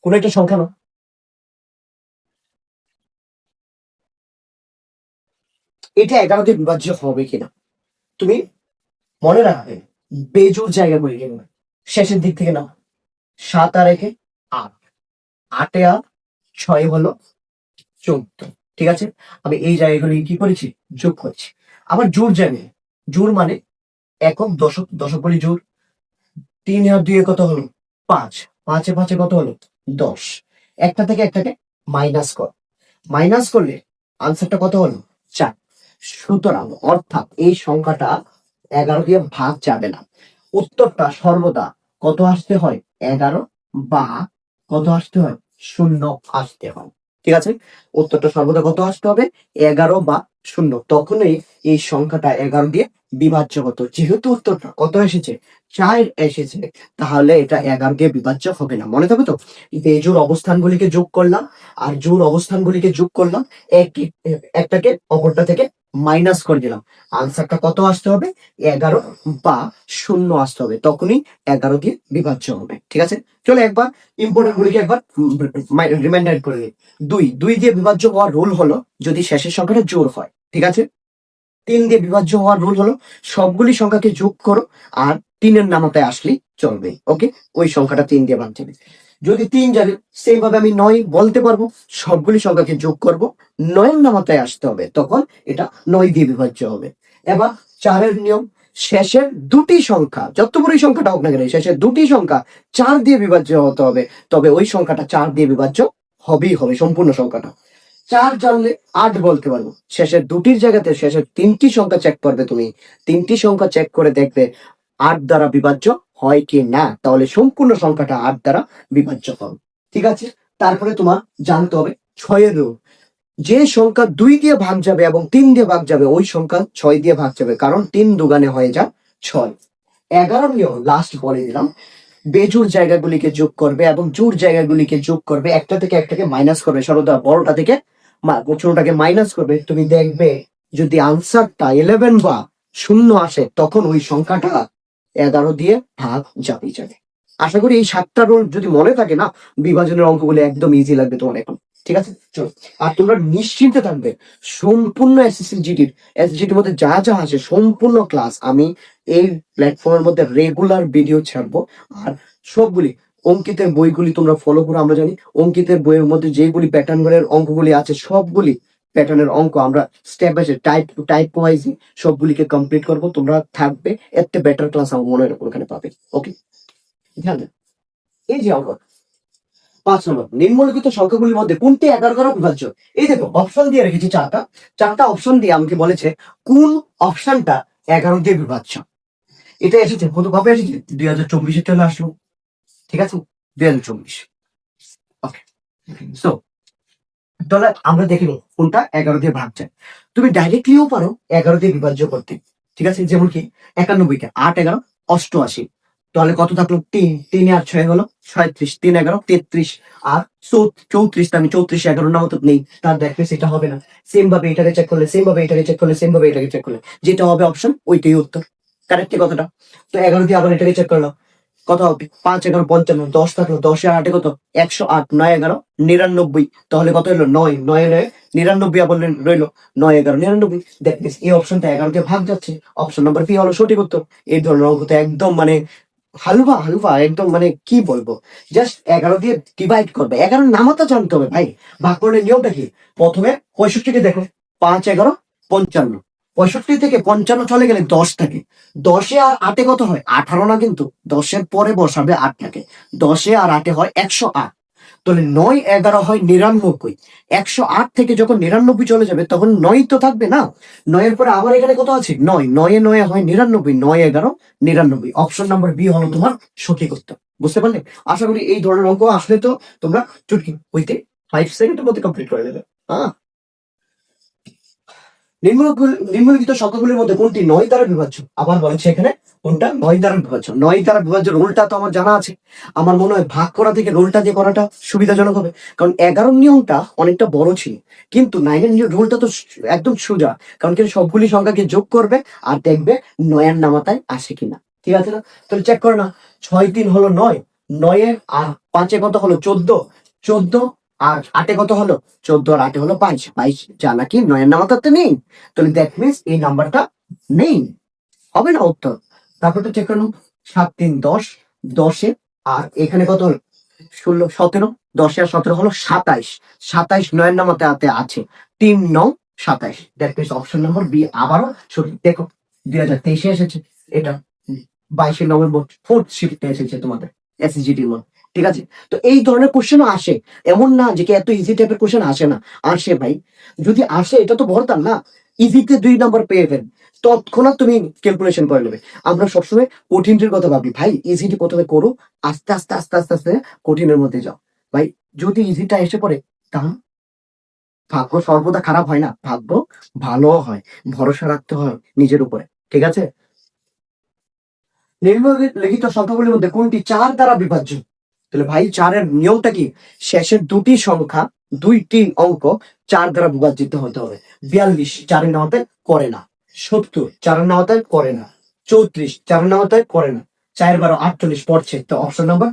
কোন একটা সংখ্যা না, এটা 11 দিয়ে বিভাজ্য হবে কিনা তুমি মনে রাখবে, বেজোর জায়গা করে গেল, শেষের দিক থেকে না, 7 আর 1-এ 8, 8-এ 8, 6 হলো 14। ঠিক আছে, আমি এই জায়গাগুলি কি করেছি, যোগ করেছি। আবার জোর জায়গায়, জোর মানে একক, দশক, দশক বলি জোর। 3 আর 2 কত হলো? 5। 5 এ 5 কত হলো? 10। একটা থেকে একটাকে মাইনাস কর, মাইনাস করলে আনসারটা কত হলো? 4। সুতরাং অর্থাৎ এই সংখ্যাটা 11 দিয়ে ভাগ যাবে না। উত্তরটা সর্বদা কত আসতে হয়? 11 বা কত আসতে হয়? 0 আসতে হয়। ঠিক আছে, উত্তরটা সর্বদা কত আসতে হবে? 11 বা 0। তখনই এই সংখ্যাটা 11 দিয়ে বিভাজ্য হতো। যেহেতু উত্তরটা কত এসেছে? 4 এসেছে, তাহলে এটা 11 দিয়ে বিভাজ্য হবে না। মনে থাকবে তো? বেজোড় অবস্থানগুলিকে যোগ করলাম আর জোড় অবস্থানগুলিকে যোগ করলাম, একটাকে অপরটা থেকে মাইনাস করে দিলাম। আনসারটা কত আসতে হবে? 11 বা 0 আসতে হবে, তখনই 11 দিয়ে বিভাজ্য হবে। ঠিক আছে, চলো একবার ইম্পর্টেন্ট গুলিকে একবার রিমাইন্ডার করে নিই। 2 দিয়ে বিভাজ্য হওয়ার রুল হলো যদি শেষের সংখ্যাটা জোড় হয়। ঠিক আছে, 3 দিয়ে বিভাজ্য হওয়ার রুল হলো সবগুলি সংখ্যাকে যোগ করো আর 3-এর নামতায় আসলেই চলবে। ওকে, ওই সংখ্যাটা 3 দিয়ে ভাগ যাবে। যদি 3 যাবে, সেম ভাবে আমি 9 বলতে পারবো, সবগুলি সংখ্যাকে যোগ করব, 9-এর নামতায় আসতে হবে, তখন এটা 9 দিয়ে বিভাজ্য হবে। এবার 4-এর নিয়ম, শেষের দুটি সংখ্যা যত বড়ই সংখ্যাটা হোক না কেন, শেষের দুটি সংখ্যা 4 দিয়ে বিভাজ্য হতে হবে, তবে ওই সংখ্যাটা 4 দিয়ে বিভাজ্য হবেই হবে, সম্পূর্ণ সংখ্যাটা। 4 জানলে 8 বলতে পারবো, শেষের দুটির জায়গাতে শেষের 3টি সংখ্যা চেক করবে, তুমি 3টি সংখ্যা চেক করে দেখবে 8 দ্বারা বিভাজ্য হয় কি না, তাহলে সম্পূর্ণ সংখ্যাটা 8 দ্বারা বিভাজ্য হবে। ঠিক আছে, তারপরে তোমার জানতে হবে 6-এর রুল। যে সংখ্যা 2 দিয়ে ভাগ যাবে এবং 3 দিয়ে ভাগ যাবে, ওই সংখ্যা 6 দিয়ে ভাগ যাবে, কারণ 3 দুগানে হয়ে যায় 6। 11 নিয়ম লাস্ট বলে দিলাম, বেজোড় জায়গাগুলিকে যোগ করবে এবং জোড় জায়গাগুলিকে যোগ করবে, একটা থেকে একটাকে মাইনাস করবে, সর্বদা বড়টা থেকে ছোটটাকে মাইনাস করবে। তুমি দেখবে যদি আনসারটা 11 বা 0 আসে, তখন ওই সংখ্যাটা 11 দিয়ে ভাগ যাবে। আশা করি এই 7টা রুল যদি মনে থাকে না, বিভাজনের অঙ্কগুলো একদম ইজি লাগবে তোমার এখন। ঠিক আছে, চলো। আর তোমরা নিশ্চিন্তে থাকবে, সম্পূর্ণ এসএসজিটির মধ্যে যা যা আছে সম্পূর্ণ ক্লাস আমি এই প্ল্যাটফর্মের মধ্যে রেগুলার ভিডিও ছাড়বো। আর সবগুলি অঙ্কিতের বইগুলি তোমরা ফলো করো। আমরা জানি অঙ্কিতের বইয়ের মধ্যে যেগুলি প্যাটার্নের অঙ্কগুলি আছে, সবগুলি প্যাটার্নের অঙ্ক আমরা step by step type wise সবগুলিকে কমপ্লিট করবো। তোমরা থাকবে, একটা বেটার ক্লাস আমার মনে হয় ওখানে পাবে। ওকে, ধ্যান দেন। এই যে অঙ্ক 5 নম্বর, নিম্নলিখিত সংখ্যাগুলির মধ্যে কোনটি 11 দ্বারা বিভাজ্য? এই দেখো অপশন দিয়ে রেখেছি চারটা অপশন দিয়ে আমাকে বলেছে কোন অপশনটা 11 দিয়ে বিভাজ্য। এটা এসেছে কবে এসেছে? 2024-এ চলে আসলো। ঠিক আছে, 2024। ওকে, সো তাহলে আমরা দেখে নিই কোনটা 11 দিয়ে ভাগ যায়। তুমি ডাইরেক্টলিও পারো 11 দিয়ে বিভাজ্য করতে। ঠিক আছে, যেমন কি 91কে 8 11 88, তাহলে কত থাকলো? 3 আর 6 হলো 37, 3 11 33, আর 34 আমি 34 11 নাম তো নেই, তার দেখবে সেটা হবে না। সেম ভাবে এটাকে চেক করলে, সেম ভাবে এটাকে চেক করলে, সেম ভাবে এটাকে চেক করলে যেটা হবে অপশন ওইটাই উত্তর। কারেক্ট কথাটা। তো 11 দিয়ে আবার এটাকে চেক করলাম, কত হবে? 5 11 55, 10 থাকলো, 10 আর 8 কত? 108, 9 11 99, তাহলে কত হলো? 9 9 9 99 আবার রইলো 9 11 99। দ্যাট মিন্স এই অপশনটা 11 দিয়ে ভাগ যাচ্ছে, অপশন নাম্বার বি হলো সঠিক উত্তর। এই ধরনের অঙ্ক তো একদম মানে হালুয়া হালুয়া, একদম মানে কি বলবো, জাস্ট 11 দিয়ে ডিভাইড করবে। 11 নামাতা জানতে হবে ভাই। ভাগফলের নিয়মটা কি? প্রথমে 65কে দেখো, 5 11 55, 65 থেকে 55 চলে গেলে 10 থাকে, 10-এ আর 8-এ কত হয়? 18 না, কিন্তু 10-এর পরে বসাবে 8 থাকে, 10-এ আর 8-এ হয় 108, তাহলে 9 11 হয় 99। 108 থেকে যখন 99 চলে যাবে তখন 9 তো থাকবে না, 9-এর পরে আবার এখানে কত আছে? 9, 9-এ 9 হয় 99, 9 11 99। অপশন নাম্বার বি হলো তোমার সঠিক উত্তর। বুঝতে পারলে? আশা করি এই ধরনের অঙ্ক আসলে তো তোমরা চুটকি হইতে 5 সেকেন্ডের মধ্যে কমপ্লিট করে দেবে। হ্যাঁ, নিম্নলিখিত সংখ্যাগুলির মধ্যে কোনটি 9 দ্বারা বিভাজ্য? আবার বলেছে এখানে কোনটা 9 দ্বারা বিভাজ্য। 9 দ্বারা বিভাজ্য রোলটা তো আমার জানা আছে, আমার মনে হয় ভাগ করা থেকে রোলটা দিয়ে করাটা সুবিধাজনক হবে, কারণ 11 নিয়মটা অনেকটা বড় ছিল, কিন্তু 9-এর রোলটা তো একদম সোজা, কারণ কি সবগুলি সংখ্যাকে যোগ করবে আর দেখবে 9-এর নামাতায় আসে কিনা। ঠিক আছে না? তাহলে চেক করো না, 6 3 হলো 9, 9-এ আর 5-এ কত হলো? 14, 14 আর 8-এ কত হলো? 14 আর 8-এ হলো 22, 22 যা নাকি 9-এর নামাতাতে নেই, তাহলে দ্যাট মিনস এই নাম্বারটা নেই, হবে না উত্তর। তারপর তো চেক করলাম 7 3 10, 10-এ আর এখানে কত হলো? 16 17, 10-এ আর 17 হলো 27, 27 9-এর নামাতে আছে, 3 9 27, that means option number B আবারও সঠিক। দেখো 2023 এসেছে এটা, 22 নভেম্বর 4th শিফটে এসেছে তোমাদের এসএসজিটির মধ্যে। ঠিক আছে, তো এই ধরনের কোশ্চেনও আসে, এমন না যে কি এত ইজি টাইপের কোশ্চেন আসে না, আসে ভাই। যদি আসে এটা তো ভরতাম না, ইজিতে 2 নম্বর পেয়ে ফেল, তৎক্ষণাৎ তুমি ক্যালকুলেশন করে নেবে। আমরা সবসময় কঠিনটির কথা ভাবি, ভাই ইজিটি প্রথমে করো, আস্তে আস্তে আস্তে আস্তে আস্তে কঠিনের মধ্যে যাও। ভাই যদি ইজিটা এসে পড়ে, তাহলে ভাগ্য সর্বদা খারাপ হয় না, ভাগ্য ভালো হয়। ভরসা রাখতে হয় নিজের উপরে। ঠিক আছে, নিম্নলিখিত সংখ্যাগুলির মধ্যে কোনটি 4 দ্বারা বিভাজ্য? তাহলে ভাই 4-এর নিয়মটা কি? শেষের দুটি সংখ্যা, দুইটি অঙ্ক 4 দ্বারা বিভাজিত হতে হবে। 42 4-এর নামতে করে না, 70 4-এর নামতে করে না, 34 4-এর নামতে করে না, 4 12 48 পড়ছে। তো অপশন নাম্বার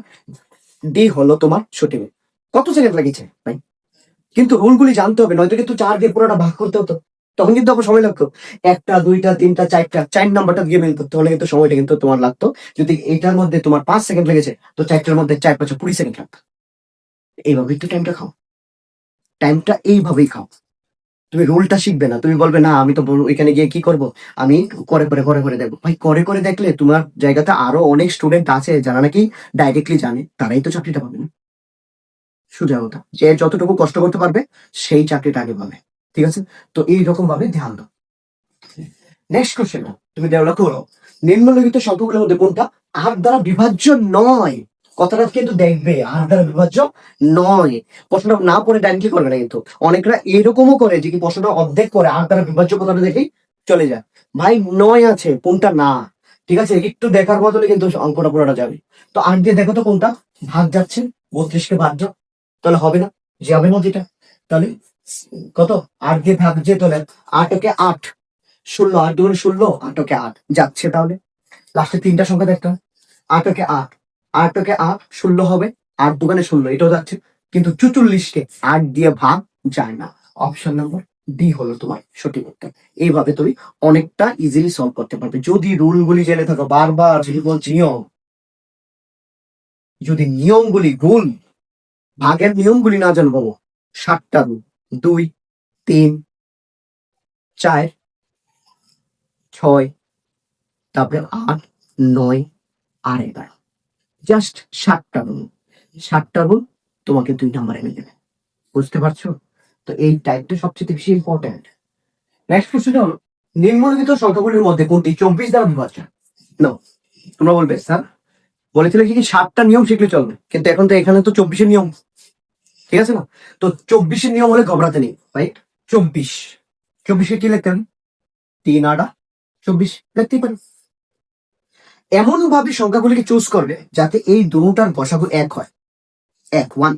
ডি হলো তোমার সঠিক। কত সেকেন্ড লেগেছে ভাই? কিন্তু রুলগুলি জানতে হবে, নয়তো কিন্তু 4 দিয়ে পুরোটা ভাগ করতে হতো, তখন কিন্তু আবার সময় লাগতো। 1টা 2টা 3টা 4টা 4 নাম্বারটা দিয়ে মিল করতে হলে কিন্তু সময়টা কিন্তু তোমার লাগতো। যদি এটার মধ্যে তোমার 5 সেকেন্ড লেগেছে, তো 4টার মধ্যে 4 5 20 সেকেন্ড লাগতো। এইভাবেই তো টাইমটা খাও, টাইমটা এইভাবেই খাও। তুমি রুলটা শিখবে না, তুমি বলবে না আমি তো এখানে গিয়ে কি করব, আমি করে করে দেখবো। ভাই করে করে দেখলে তোমার জায়গাতে আরো অনেক স্টুডেন্ট আছে যারা নাকি ডাইরেক্টলি জানে, তারাই তো চাকরিটা পাবে না। সোজা কথা, যে যতটুকু কষ্ট করতে পারবে সেই চাকরিটা আগে পাবে। ঠিক আছে, তো এইরকম ভাবে ধ্যান দাও। নেক্সট কোশ্চেন, তুমি দেওয়া করো, নিম্নলিখিত সংখ্যাগুলোর মধ্যে কোনটা 8 দ্বারা বিভাজ্য নয়? কথাটা কিন্তু দেখবে, 8 দ্বারা বিভাজ্য নয়। প্রশ্নটা না পড়ে ডাইরেক্টলি করবে না কিন্তু। অনেকরা এরকমও করে যে কি প্রশ্নটা অর্ধেক করে 8 দ্বারা বিভাজ্য কথাটা দেখেই চলে যায়। ভাই 9 আছে, কোনটা না? ঠিক আছে, একটু দেখার বদলে কিন্তু অঙ্কটা পুরোটা যাবে। তো 8 দিয়ে দেখো তো কোনটা ভাগ যাচ্ছে, 32কে ভাগ যাও, তাহলে হবে না, যাবে না যেটা। তাহলে কত 8 দিয়ে ভাগ যে, তাহলে 8 কে 8, 16 8 2 16, 8 কে 8 যাচ্ছে। তাহলে লাস্টে 3টা সংখ্যা দেখতে হবে, 8 কে 8, 8 কে 8 16 হবে, 8 2 16, এটাও যাচ্ছে। কিন্তু 44কে 8 দিয়ে ভাগ যায় না। অপশন নাম্বার ডি হলো তোমার সঠিক উত্তর। এইভাবে তুমি অনেকটা ইজিলি সলভ করতে পারবে যদি রুলগুলি জেনে থাকো। বারবার যদি বলছি নিয়ম, যদি নিয়মগুলি রুল ভাগের নিয়মগুলি না জানো বাবু, 7টা রুল, 2 3 4 6, তারপরে 8 9 আর 11, জাস্ট 7টা রুল, 7টা রুল তোমাকে 2 নাম্বার এনে দেবে। বুঝতে পারছো? তো এই টাইপটা সবচেয়ে বেশি ইম্পর্টেন্ট। নেক্সট কোশ্চেন হলো, নিম্নলিখিত সংখ্যাগুলির মধ্যে কোনটি 24 দ্বারা বিভাজ্য? নো, তোমরা বলবে স্যার বলেছিলে কি 7টা নিয়ম শিখলে চলবে, কিন্তু এখন তো এখানে তো 24-এর নিয়ম। ঠিক আছে না? তো 24-এর নিয়ম হলে ঘবরাতে নেই ভাই। 24 কি লিখতে হবে? 3 8 24 লিখতেই পারি। এমন ভাবে সংখ্যাগুলিকে চুজ করবে যাতে এই দুটার গসাগু 1 হয়। 1 1,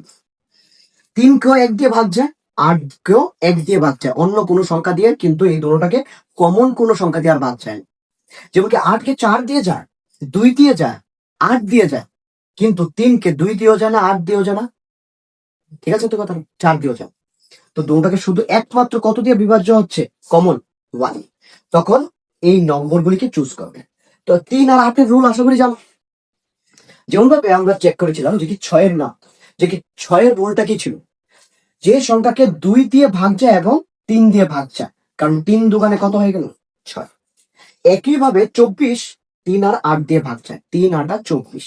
3 কেও 1 দিয়ে ভাগ যায়, 8 কেও 1 দিয়ে ভাগ যায়, অন্য কোনো সংখ্যা দিয়ে কিন্তু এই দুটোটাকে কমন কোনো সংখ্যা দিয়ে আর ভাগ যায় না। যেমন কি 8 কে 4 দিয়ে যায়, 2 দিয়ে যায়, 8 দিয়ে যায়, কিন্তু 3 কে 2 দিয়েও যায় না, 8 দিয়েও যায় না। ঠিক আছে তো কথা, 4 দিয়েও যায়। তো দুটোটাকে শুধু একমাত্র কত দিয়ে বিভাজ্য হচ্ছে? কমন 1। তখন এই নম্বরগুলিকে চুজ করবে। তো 3 আর 8-এর রুল আশা করি জানো। যেমন ভাবে আমরা চেক করেছিলাম যে কি 6-এর না, যে কি 6-এর রুলটা কি ছিল? যে সংখ্যাকে 2 দিয়ে ভাগ যায় এবং 3 দিয়ে ভাগ যায়, কারণ 3 দুগানে কত হয়ে গেল? 6। একইভাবে 24 3 আর 8 দিয়ে ভাগ যায়, 3 8 24।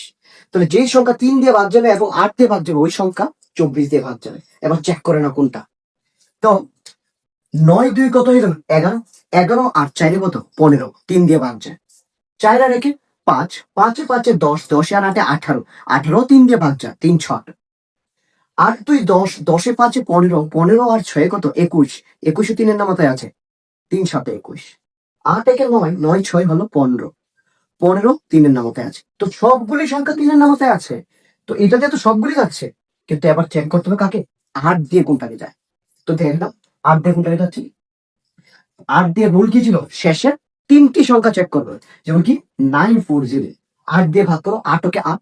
তাহলে যে সংখ্যা 3 দিয়ে ভাগ যাবে এবং 8 দিয়ে ভাগ যাবে, ওই সংখ্যা 24 দিয়ে ভাগ যাবে। এবার চেক করে না কোনটা। তো 9 2 কত হয়ে গেল? 11। 11 আর 4 কত? 15, 3 দিয়ে ভাগ যায়। 4 আর 1 5, 5 5 10, 10 আর 8 18, 18 3 দিয়ে ভাগ যায়, 3 6। 8 2 10, 10 5 15, 15 আর 6 কত? 21, 21 3-এর নামাতায় আছে, 3 7 21। 8 1 9, 9 6 হলো 15, 15 3-এর নামাতায় আছে। তো সবগুলি সংখ্যা 3-এর নামাতায় আছে, তো এটাতে তো সবগুলি যাচ্ছে। কিন্তু এবার চেক করতে হবে কাকে? 8 দিয়ে কোনটাকে যায়। তো দেখলাম 8 দিয়ে কোনটাকে যাচ্ছে। 8 দিয়ে রুল কি ছিল? শেষে 3টি সংখ্যা চেক করবে, যেমন কি 940, 8 দিয়ে ভাগ করো, 8 কে 8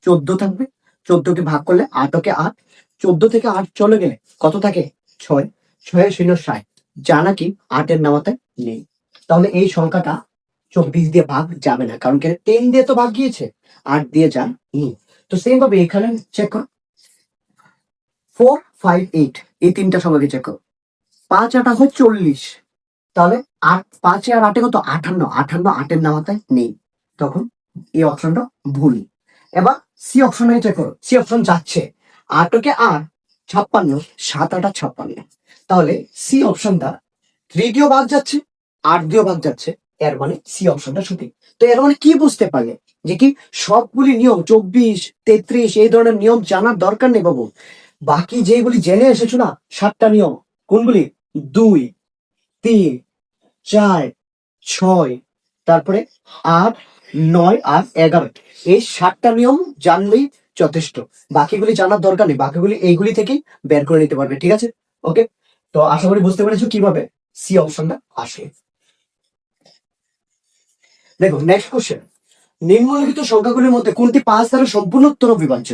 14 থাকবে, 14 কে ভাগ করলে 8 কে 8, 14 থেকে 8 চলে গেলে কত থাকে? 6, 6 শূন্য 60, যা নাকি 8-এর নামাতে নেই। তাহলে এই সংখ্যাটা 24 দিয়ে ভাগ যাবে না, কারণ 10 দিয়ে তো ভাগ গিয়েছে, 8 দিয়ে যান নি। তো সেম ভাবে এখানে চেক করো, 4 5 8, এই 3টা সংখ্যাকে চেক করো। 5 8 হয় 40, তাহলে 5 আর 8 কত? 58। 58 8-এর নামাতায় নেই, তখন এই অপশনটা ভুল। এবার সি অপশনে চেক করো, সি অপশন যাচ্ছে 8 আর 56, 7 8 আর 56। তাহলে সি অপশনটা 3 দিয়েও ভাগ যাচ্ছে, 8 দিয়েও ভাগ যাচ্ছে, এর মানে সি অপশনটা সঠিক। তো এর মানে কি বুঝতে পারলে যে কি সবগুলি নিয়ম 24 33 এই ধরনের নিয়ম জানার দরকার নেই বাবু। বাকি যেগুলি জেনে এসেছো না 7টা নিয়ম, কোনগুলি? 2 3 4 6, তারপরে 8 9 আর 11, এই 7টা নিয়ম জানলেই যথেষ্ট। বাকিগুলি জানার দরকার নেই, বাকিগুলি এইগুলি থেকেই বের করে নিতে পারবে। ঠিক আছে, ওকে। তো আশা করি বুঝতে পেরেছো কিভাবে সি অপশনটা আসে। দেখো নেক্সট কোশ্চেন, নিম্নলিখিত সংখ্যাগুলির মধ্যে কোনটি 5 দ্বারা সম্পূর্ণোত্তর অবিভাজ্য?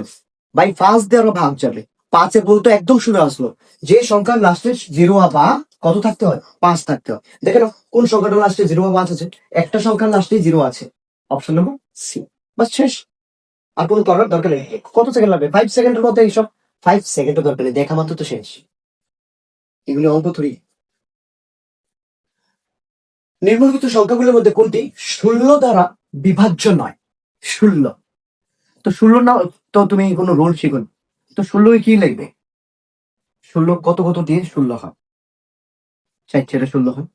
ভাই 5 দ্বারা ভাগ যাবে, 5-এ বলতো একদম শুনে আসলো যে সংখ্যার লাস্টে 0 বা কত থাকতে হয়? 5 থাকতে হয়। দেখে নাও কোন সংখ্যাটা লাস্টে 0 বা 5 আছে? একটা সংখ্যার লাস্টে 0 আছে, অপশন নম্বর সি। বাস শেষ, আর কোনো করার দরকার নেই। কত সেকেন্ড লাগবে? 5 সেকেন্ডের মধ্যে এইসব, 5 সেকেন্ডের দরকার নেই, দেখা মাত্র তো শেষ। এগুলি অঙ্ক থরি। নিম্নলিখিত সংখ্যাগুলির মধ্যে কোনটি 16 দ্বারা বিভাজ্য নয়? 16, তো 16 না, তো তুমি কোনো রোল শিখো, তো 16 কি লিখবে? 16 কত কত দিয়ে 16 হয়? 4 ছেড়ে 16 হয়,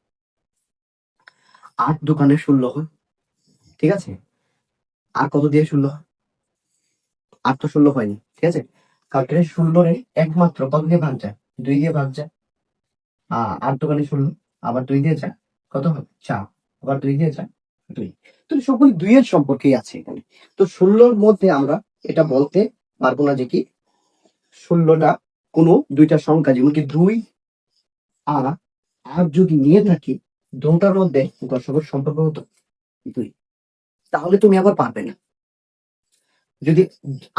8 দোকানে 16 হয়, ঠিক আছে। আর কত দিয়ে 16 হয়? 8 তো 16 হয়নি, ঠিক আছে। কারণ 16 একমাত্র কত দিয়ে ভাগ যায়? 2 দিয়ে ভাগ যায়। 8 দোকানে 16, আবার 2 দিয়ে যায়, কত হয়? 4, আবার 2 দিয়ে যায় 2। তো সকল 2 এর সম্পর্কেই আছে এখানে। তো 16-র মধ্যে আমরা এটা বলতে পারবো না যে কি 16টা কোনো দুইটা সংখ্যা, যেমন কি 2 আর 8 যদি নিয়ে থাকি, দুটার মধ্যে দশকের সম্পর্ক হতো 2, তাহলে তুমি আবার পারবে না। যদি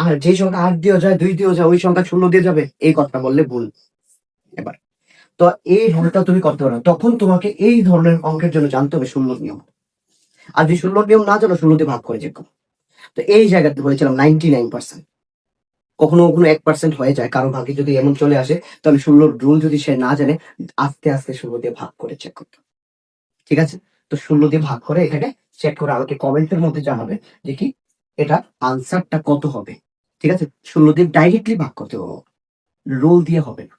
আর যে সংখ্যা 8 দিয়েও যায় 2 দিয়েও যায়, ওই সংখ্যা 16 দিয়ে যাবে, এই কথা বললে ভুল। এবার তো এই ধরনটা তুমি করতে পারো, তখন তোমাকে এই ধরনের অঙ্কের জন্য জানতে হবে 16 নিয়ম। আর যদি 16 নিয়ম না জানো, 16 দিয়ে ভাগ করে যে। তো এই জায়গাতে বলেছিলাম 99%, কখনো কখনো 1% হয়ে যায়, কারো ভাগে যদি এমন চলে আসে, তাহলে 16 রুল যদি সে না জানে, আস্তে আস্তে 16 দিয়ে ভাগ করে চেক করতে হবে। ঠিক আছে, তো 16 দিয়ে ভাগ করে এখানে চেক করে আমাকে কমেন্টের মধ্যে জানাবে যে কি এটা আনসারটা কত হবে। ঠিক আছে, 16 দিয়ে ডাইরেক্টলি ভাগ করতে হবে, রুল দিয়ে হবে না।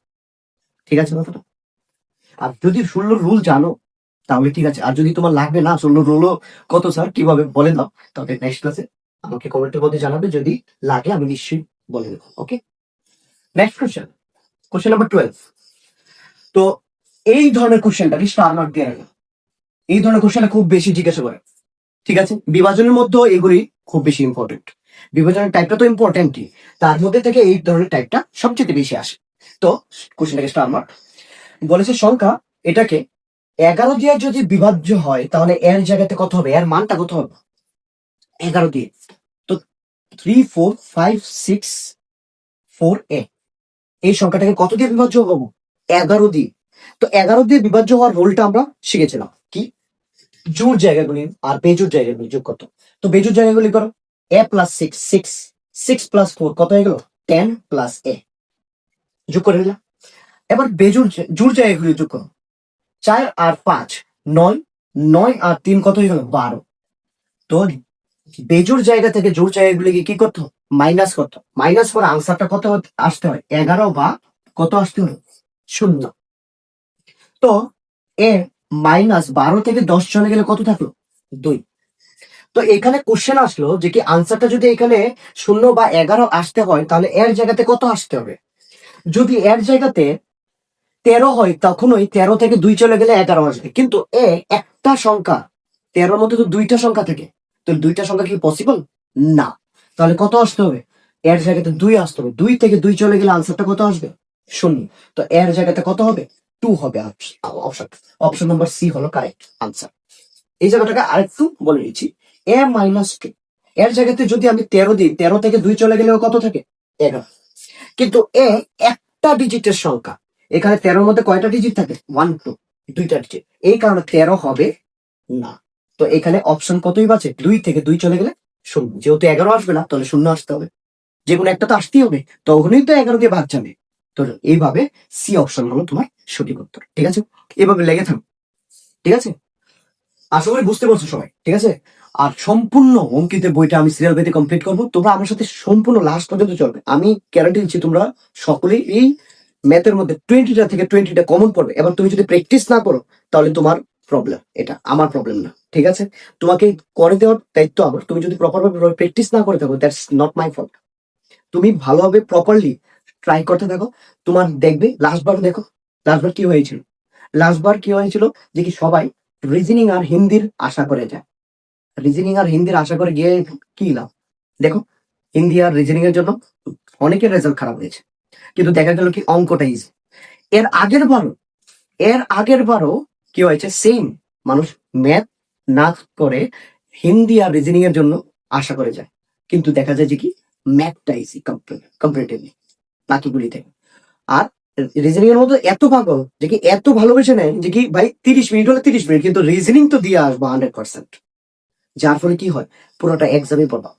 ঠিক আছে কথাটা? আর যদি 16 রুল জানো তাহলে ঠিক আছে, আর যদি তোমার লাগবে না 16 রুলও কত স্যার কিভাবে বলে দাও, তবে নেক্সট ক্লাসে আমাকে কমেন্টের মধ্যে জানাবে, যদি লাগে আমি নিশ্চয়ই বলে দেবো। ওকে, নেক্সট কোশ্চেন, কোশ্চেন নাম্বার 12। তো এই ধরনের কোশ্চেনটাকে স্টার মার্ক দিয়ে রাখো। এই ধরনের কোশ্চেনটা খুব বেশি জিজ্ঞাসা করে। ঠিক আছে, বিভাজনের মধ্যে এগুলি খুব বেশি ইম্পর্টেন্ট। বিভাজনের টাইপটা তো ইম্পর্টেন্টই, তার মধ্যে থেকে এই ধরনের টাইপটা সবচেয়ে বেশি আসে। তো কোশ্চেনটাকে স্টার মার্ক বলেছে, সংখ্যা এটাকে 11 দিয়ে যদি বিভাজ্য হয়, তাহলে এর জায়গাতে কত হবে? এর মানটা কত হবে? 11 দিয়ে। তো 3 4 5 6 4 8, এই সংখ্যাটাকে কত দিয়ে বিভাজ্য হবো? 11 দিয়ে। তো 11 দিয়ে বিভাজ্য হওয়ার রোলটা আমরা শিখেছিলাম কি, জোড় জায়গাগুলি আর বেজোড় জায়গাগুলি যোগ কত। তো বেজোড় জায়গাগুলি করো, a প্লাস 6 6, 6 প্লাস 4 কত হয়ে গেল? 10 প্লাস a, যোগ করে নিলাম। এবার বেজোড় জোড় জায়গাগুলি যোগ করো, 4 আর 5 9, 9 আর 3 কত হয়ে গেল? 12। তো বেজোড় জায়গা থেকে জোড় জায়গাগুলিকে কি করতে হবে? মাইনাস করতে হবে। মাইনাস করে আনসারটা কত আসতে হয়? 11 বা কত আসতে হলো? 0। তো এ -12 থেকে 10 চলে গেলে কত থাকলো? 2। তো এখানে কোশ্চেন আসলো যে কি আনসারটা যদি এখানে 0 বা 11 আসতে হয়, তাহলে এর জায়গাতে কত আসতে হবে? যদি এর জায়গাতে 13 হয়, তখন ওই 13 থেকে 2 চলে গেলে 11 আসবে। কিন্তু একটা সংখ্যা, 13-র মধ্যে তো 2টা সংখ্যা থাকে, তো 2টা সংখ্যা কি পসিবল? না। তাহলে কত আসতে হবে? এর জায়গাতে 2 আসতে হবে। 2 থেকে 2 চলে গেলে আনসারটা কত আসবে? 0। তো এর জায়গাতে কত হবে? 2 হবে। অপশন অপশন নম্বর সি হলো কারেক্ট আনসার। এই জায়গাটাকে আরেকটু বলে দিচ্ছি, a-2, এর জায়গাতে যদি আমি 13 দিই, 13 থেকে 2 চলে গেলেও কত থাকে? 11। কিন্তু একটা ডিজিটের সংখ্যা, এখানে 13-র মধ্যে কয়টা ডিজিট থাকে? 1 2, 2টা ডিজিট, এই কারণে 13 হবে না। তো এখানে অপশন কতই বাঁচে? 2 থেকে 2 চলে গেলে 0, যেহেতু 11 আসবে না, তাহলে 0 আসতে হবে। যে কোনো একটা তো আসতেই হবে, তখনই তো 11 দিয়ে ভাগ যাবে। তো এইভাবে সি অপশন হলো তোমার সঠিক উত্তর। ঠিক আছে, এভাবে লেগে থাকো। ঠিক আছে? আশা করি বুঝতে পারছো সবাই, ঠিক আছে? আর সম্পূর্ণ অঙ্কিতের বইটা আমি সিরিয়াল বেতে কমপ্লিট করবো, তোমরা আমার সাথে সম্পূর্ণ লাস্ট পর্যন্ত চলবে। আমি গ্যারান্টি দিচ্ছি তোমরা সকলেই এই ম্যাথের মধ্যে 20টা থেকে 20টা কমন পড়বে। এবার তুমি যদি প্র্যাকটিস না করো তাহলে তোমার প্রবলেম, এটা আমার প্রবলেম না, ঠিক আছে? তোমাকে করে দেওয়ার দায়িত্ব আমার। তুমি যদি প্রপার ভাবে প্র্যাকটিস না করে থাকো, দ্যাটস নট মাই ফল্ট। তুমি ভালোভাবে প্রপারলি ট্রাই করতে থাকো। তোমার দেখবে লাস্টবার দেখো, লাস্টবার কি হয়েছিল, লাস্টবার কি হয়েছিল যে কি সবাই রিজনিং আর হিন্দির আশা করে যায়। রিজনিং আর হিন্দির আশা করে গিয়ে কি লাভ? দেখো, হিন্দি আর রিজনিং এর জন্য অনেকের রেজাল্ট খারাপ হয়েছে, কিন্তু দেখা গেল কি অঙ্কটা ইজি। এর আগের বারও এর আগের বারও কি হয়েছে, সেম মানুষ ম্যাথ না করে হিন্দি আর রিজনিং এর জন্য আশা করে যায়, কিন্তু দেখা যায় যে কি ম্যাথটা ইজি কম্পারেটিভলি বাকিগুলি থেকে। আর রিজনিং এর মধ্যে এত পাগল যে কি এত ভালোবেসে নেয় যে কি ভাই 30 মিনিট হলে 30 মিনিট, কিন্তু রিজনিং তো দিয়ে আসবো 100%। যার ফলে কি হয়, পুরোটা এক্সামে পড়বা।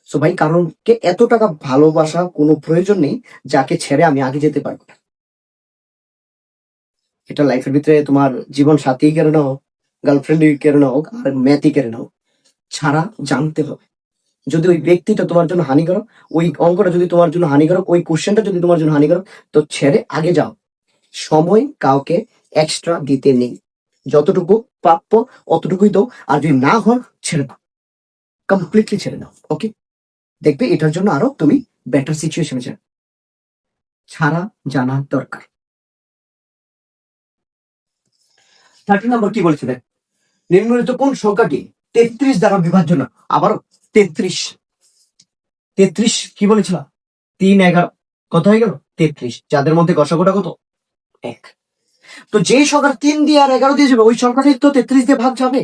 সো ভাই, কারণকে এত টাকা ভালোবাসা কোনো প্রয়োজন নেই যাকে ছেড়ে আমি আগে যেতে পারবো না। এটা লাইফের ভিতরে তোমার জীবন সাথী কেন না হোক, গার্লফ্রেন্ড কেন না হোক, আর ম্যাথই কেন না হোক, ছাড়া জানতে হবে। যদি ওই ব্যক্তিটা তোমার জন্য হানিকারক, ওই অঙ্কটা যদি তোমার জন্য হানিকারক, ওই কোশ্চেনটা যদি তোমার জন্য হানিকারক, তো ছেড়ে আগে যাও। সময় কাউকে এক্সট্রা দিতে নেই, যতটুকু প্রাপ্য অতটুকুই দাও। আর যদি না হয় ছেড়ে দাও, কমপ্লিটলি ছেড়ে দাও। ওকে, দেখবে এটার জন্য আরো তুমি বেটার সিচুয়েশনে যাবে। ছাড়া জানা দরকার। 30 নম্বর কি বলেছে দেখ, নিম্নলিখিত কোন সংখ্যাটি 33 দ্বারা বিভাজ্য না? আবারও 33, 33 কি বলেছিল? 3 11 কত হয়ে গেল? 33। যাদের মধ্যে গসাগুটা কত? 1। তো যে সংখ্যা 3 দিয়ে আর 11 দিয়ে যাবে, ওই সংখ্যাটাই তো 33 দিয়ে ভাগ যাবে।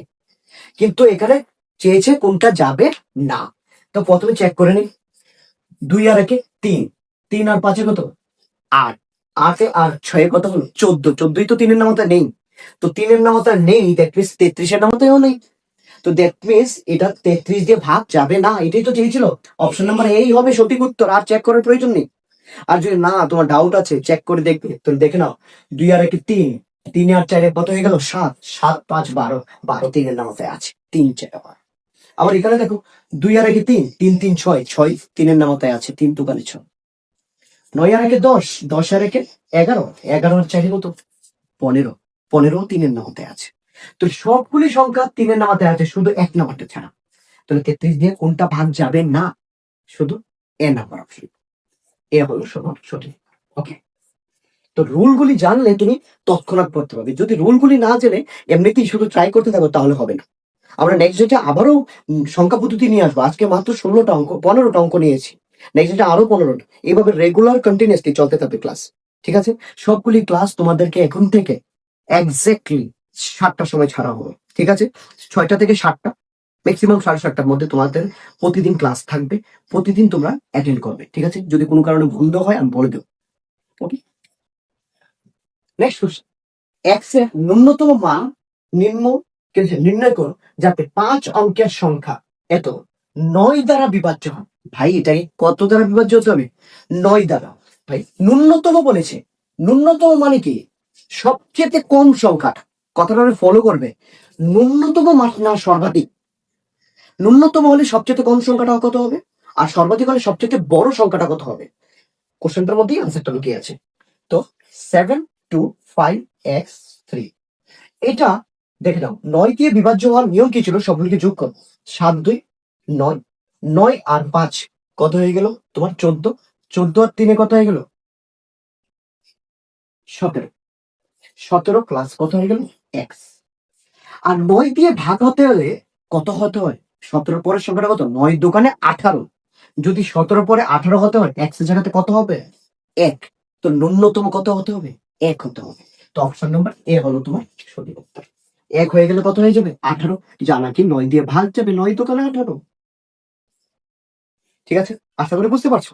কিন্তু এখানে চেয়েছে কোনটা যাবে না। তো প্রথমে চেক করে নিই, 2 আর 1 3, 3 আর 5 কত? 8, 8 আর 6 কত হলো? 14। 14ই তো 3-এর নামতা নেই, তো 3-এর নামতা নেই, দ্যাট মিনস 33-এর নামতাও নেই। তো দ্যাট মিনস এটা 33 দিয়ে ভাগ যাবে না, এটাই তো চেয়েছিল। অপশন নাম্বার এই হবে সঠিক উত্তর, আর চেক করার প্রয়োজন নেই। আর যদি না তোমার ডাউট আছে, চেক করে দেখবে, তো দেখে নাও 2 আর 1 3, 3 আর 4 কত হয়ে গেল? 7, 7 5 12, 12 3-এর নামতায় আছে, 3 4 12। আবার এখানে দেখো 2 আর 1 3, 3 3 6, 6 3-এর নামতায় আছে, 3 2 6। 9 আর 1 10, 10 আর 1 11, 11 আর 4 কত? 15, 15 3-এর নামতায় আছে। তো সবগুলি সংখ্যা 3-এর নামতায় আছে, শুধু 1 নাম্বারটা ছাড়া। তাহলে 33 দিয়ে কোনটা ভাগ যাবে না? শুধু এ নাম্বার অপশন, এ হলো সঠিক। ওকে, তো রুলগুলি জানলে তুমি তৎক্ষণাৎ করতে পারবে। যদি রুলগুলি না জেনে এমনিতেই শুধু ট্রাই করতে থাকো তাহলে হবে না। আমরা নেক্সট ডেটে আবারও সংখ্যা পদ্ধতি নিয়ে আসবো। আজকে মাত্র 16টা অঙ্ক, 15টা অঙ্ক নিয়েছি, নেক্সট ডেটে আরো 15টা। এইভাবে রেগুলার কন্টিনিউসলি চলতে থাকবে ক্লাস, ঠিক আছে? সবগুলি ক্লাস তোমাদেরকে এখন থেকে এক্স্যাক্টলি 7টার সময় ছাড়া হবে, ঠিক আছে? 6টা থেকে 7টা, ম্যাক্সিমাম 7:30টার মধ্যে তোমাদের প্রতিদিন ক্লাস থাকবে। প্রতিদিন তোমরা অ্যাটেন্ড করবে, ঠিক আছে? যদি কোনো কারণে বন্ধ হয় আমি বলে দেবো। ওকে, নেক্সট কোশ্চেন, এক্স এর ন্যূনতম মান নির্ণয় করো যাতে 5 অঙ্কের সংখ্যা এত 9 দ্বারা বিভাজ্য হয়। ভাই এটাকে কত দ্বারা বিভাজ্য হতে হবে? 9 দ্বারা। ভাই ন্যূনতম বলেছে, ন্যূনতম মানে কি? সবচেয়ে কম সংখ্যাটা। কথাটা ফলো করবে, ন্যূনতম না সর্বাধিক। ন্যূনতম হলে সবচেয়ে কম সংখ্যাটা কত হবে, আর সর্বাধিক হলে সবচেয়ে বড় সংখ্যাটা কত হবে? কোশ্চেনটার মধ্যেই আনসারটা লুকিয়ে আছে। তো 7 2 5 x 3, এটা দেখে নাও। 9 দিয়ে বিভাজ্য হওয়ার নিয়ম কি ছিল? সবগুলিকে যোগ করো, 7 2 9, 9 আর 5 কত হয়ে গেল তোমার? 14, 14 আর 3 কত হয়ে গেল? 17, 17 প্লাস কত হয়ে গেল? x। আর 9 দিয়ে ভাগ হতে হলে কত হতে হয়? 17 পরের সংখ্যাটা কত? 9 দোকানে 18। যদি 17 পরে 18 হতে হয়, x এর জায়গাতে কত হবে? 1। তো ন্যূনতম কত হতে হবে? 1 হতে হবে। তো অপশন নাম্বার এ হলো তোমার সঠিক উত্তর। 1 হয়ে গেলে কত হয়ে যাবে? 18। জানা কি 9 দিয়ে ভাগ যাবে, 9 দোকানে 18। ঠিক আছে, আশা করি বুঝতে পারছো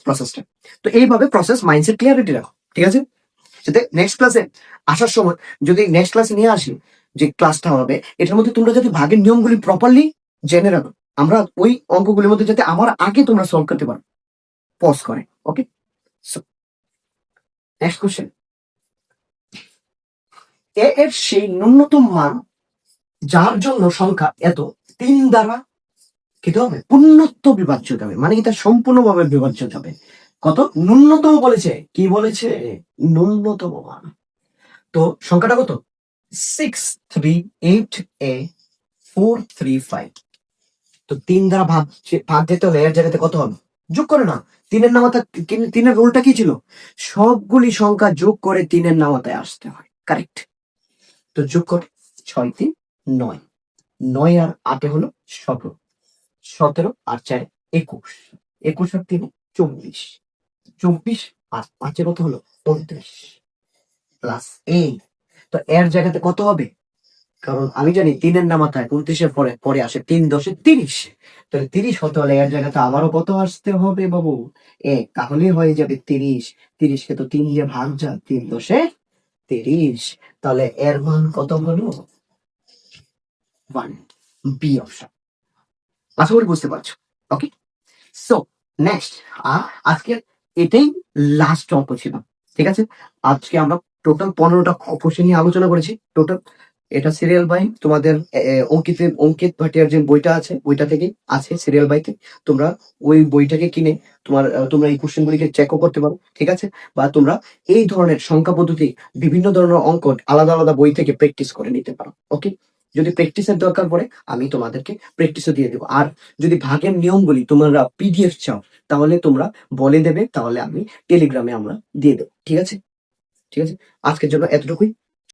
প্রসেসটা। তো এইভাবে প্রসেস মাইন্ডসেট ক্লিয়ারিটি রাখো, ঠিক আছে? যাতে নেক্সট ক্লাসে আসার সময়, যদি নেক্সট ক্লাসে নিয়ে আসি যে ক্লাসটা হবে, এটার মধ্যে তোমরা যাতে ভাগের নিয়মগুলি প্রপারলি জেনে রাখো, আমরা ওই অঙ্কগুলির মধ্যে যাতে আমার আগে তোমরা সলভ করতে পারো পজ করে। ওকে, সো নেক্সট কোশ্চেন, এ এর সেই ন্যূনতম মান যার জন্য সংখ্যা এত 3 দ্বারা কি হবে, পূর্ণত্ব বিভাজ্য হবে, মানে কি তার সম্পূর্ণভাবে বিভাজ্য হবে। কত? ন্যূনতম বলেছে, কি বলেছে? ন্যূনতম মান। তো সংখ্যাটা কত? 6388A435। তো 3 দ্বারা ভাগ যেতে হলে এর জায়গাতে কত হবে? যোগ করে না। তিনের নামাতা, তিনের রুলটা কি ছিল? সবগুলি সংখ্যা যোগ করে তিনের নামাতায় আসতে হয়, কারেক্ট? তো যোগ করে 6 3 9, 9 আর 8 হলো 17, 17 আর 4 21, 21 আর 3 24, 24 আর 5 কত হলো? 29 প্লাস এই। তো এর জায়গাতে কত হবে? কারণ আমি জানি তিনের নামাতায় 29-এর পরে পরে আসে 3 10 30, তাহলে 30 হতে হলে এর জায়গাতে আবারও কত আসতে হবে বাবু? তাহলে হয়ে যাবে 30। 30-কে তো 3 দিয়ে ভাগ যা, 3 10 30। তাহলে এর মান কত হলো? 1। B option. আশা করি বুঝতে পারছো। ওকে, সো নেক্সট, আজকে এটাই লাস্ট অঙ্ক ছিল, ঠিক আছে? আজকে আমরা টোটাল 15টা কোশ্চেন নিয়ে আলোচনা করেছি টোটাল। এটা সিরিয়াল বাই তোমাদের অঙ্কিত ভাটিয়ার যে বইটা আছে ওইটা থেকে আছে সিরিয়াল বাইতে। তোমরা ওই বইটাকে কিনে তোমরা এই কোশ্চেনগুলিকে চেকও করতে পারো, ঠিক আছে? বা তোমরা এই ধরনের সংখ্যা পদ্ধতি বিভিন্ন ধরনের অঙ্ক আলাদা আলাদা বই থেকে প্র্যাকটিস করে নিতে পারো। ওকে, যদি প্র্যাকটিসের দরকার পড়ে আমি তোমাদেরকে প্র্যাকটিসও দিয়ে দেবো। আর যদি ভাগের নিয়মগুলি তোমরা পিডিএফ চাও তাহলে তোমরা বলে দেবে, তাহলে আমি টেলিগ্রামে আমরা দিয়ে দেবো, ঠিক আছে? ঠিক আছে, আজকের জন্য এতটুকুই।